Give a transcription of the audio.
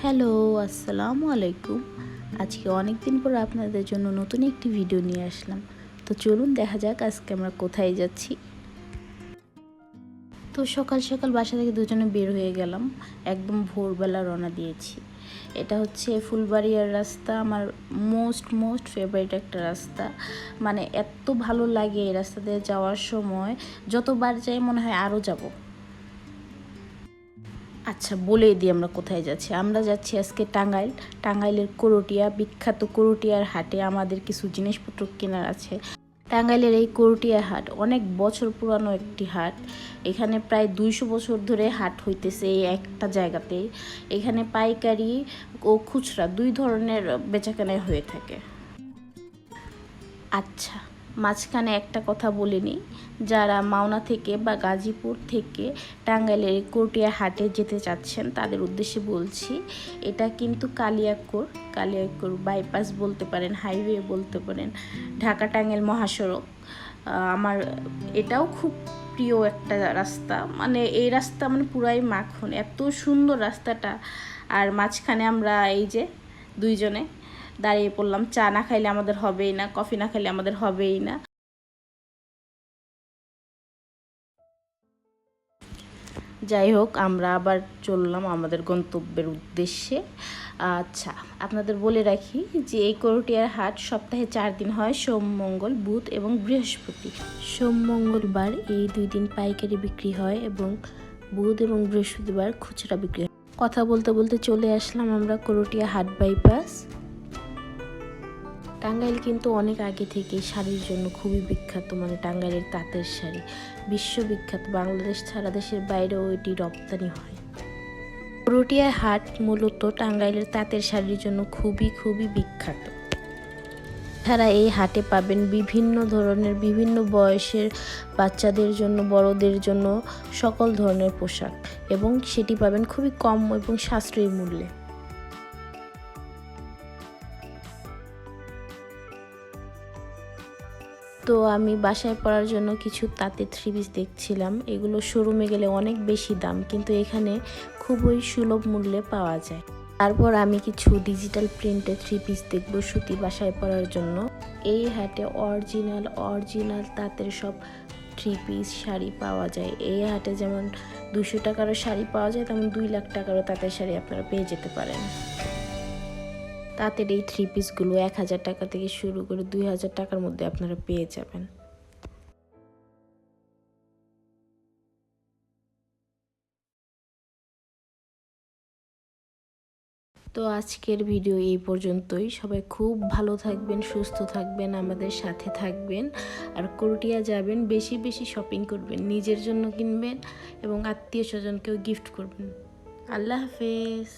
Hello, আসসালামু আলাইকুম। আজকে অনেক দিন পর আপনাদের জন্য নতুন একটি ভিডিও নিয়ে আসলাম। তো চলুন দেখা যাক আজকে আমরা কোথায় যাচ্ছি। তো সকাল সকাল বাসা থেকে দুজনে বের হয়ে গেলাম, একদম ভোরবেলা রওনা দিয়েছি। এটা হচ্ছে ফুলবাড়িয়ার রাস্তা, আমার মোস্ট ফেভারিট একটা রাস্তা। মানে এত ভালো লাগে এই রাস্তা দিয়ে যাওয়ার সময়, যতবার যাই মনে হয় আরও যাব। আচ্ছা, বলেই দিই আমরা কোথায় যাচ্ছি। আমরা যাচ্ছি আজকে টাঙ্গাইলের করটিয়া, বিখ্যাত করটিয়ার হাটে আমাদের কিছু জিনিসপত্র কেনার আছে। টাঙ্গাইলের এই করটিয়া হাট অনেক বছর পুরানো একটি হাট। এখানে প্রায় 200 বছর ধরে হাট হইতেছে এই একটা জায়গাতে। এখানে পাইকারি ও খুচরা দুই ধরনের বেচাকেনাই হয়ে থাকে। আচ্ছা, মাঝখানে একটা কথা বলিনি, যারা মাওনা থেকে বা গাজীপুর থেকে টাঙ্গাইলের করটিয়া হাটে যেতে চাচ্ছেন তাদের উদ্দেশ্যে বলছি, এটা কিন্তু কালিয়াকৈর বাইপাস বলতে পারেন, হাইওয়ে বলতে পারেন, ঢাকা টাঙ্গাইল মহাসড়ক। আমার এটাও খুব প্রিয় একটা রাস্তা। মানে এই রাস্তা মানে পুরাই মাখন, এত সুন্দর রাস্তাটা। আর মাঝখানে আমরা এই যে দুইজনে দাঁড়িয়ে পড়লাম, চা না খাইলে আমাদের হবেই না, কফি না খাইলে আমাদের হবেই না। যাই হোক, আমরা আবার চললাম আমাদের গন্তব্যের উদ্দেশ্যে। আচ্ছা, আপনাদের বলে রাখি যে এই করটিয়ার হাট সপ্তাহে 4 দিন হয়, সোম, মঙ্গল, বুধ এবং বৃহস্পতি। সোম মঙ্গলবার এই 2 দিন পাইকারি বিক্রি হয় এবং বুধ এবং বৃহস্পতিবার খুচরা বিক্রি হয়। কথা বলতে বলতে চলে আসলাম আমরা করটিয়া হাট বাইপাস। টাঙ্গাইল কিন্তু অনেক আগে থেকেই শাড়ির জন্য খুবই বিখ্যাত। মানে টাঙ্গাইলের তাঁতের শাড়ি বিশ্ববিখ্যাত, বাংলাদেশ ছাড়া দেশের বাইরেও এটি রপ্তানি হয়। করটিয়া হাট মূলত টাঙ্গাইলের তাঁতের শাড়ির জন্য খুবই বিখ্যাত। এছাড়া এই হাটে পাবেন বিভিন্ন ধরনের, বিভিন্ন বয়সের বাচ্চাদের জন্য, বড়দের জন্য সকল ধরনের পোশাক, এবং সেটি পাবেন খুবই কম এবং সাশ্রয়ী মূল্যে। তো আমি বাসায় পরার জন্য কিছু তাঁতের 3 পিস দেখছিলাম। এগুলো শোরুমে গেলে অনেক বেশি দাম, কিন্তু এখানে খুবই সুলভ মূল্যে পাওয়া যায়। তারপর আমি কিছু ডিজিটাল প্রিন্টের 3 পিস দেখবো সুতি বাসায় পরার জন্য। এই হাটে অরিজিনাল তাঁতের সব 3 পিস শাড়ি পাওয়া যায়। এই হাটে যেমন 200 টাকারও শাড়ি পাওয়া যায়, তেমন 2 লাখ টাকারও তাঁতের শাড়ি আপনারা পেয়ে যেতে পারেন। তাঁতের এই 3 পিসগুলো 1000 টাকা থেকে শুরু করে 2000 টাকার মধ্যে আপনারা পেয়ে যাবেন। তো আজকের ভিডিও এই পর্যন্তই। সবাই খুব ভালো থাকবেন, সুস্থ থাকবেন, আমাদের সাথে থাকবেন। আর করটিয়া যাবেন, বেশি শপিং করবেন, নিজের জন্য কিনবেন এবং আত্মীয় স্বজনকেও গিফট করবেন। আল্লাহ হাফেজ।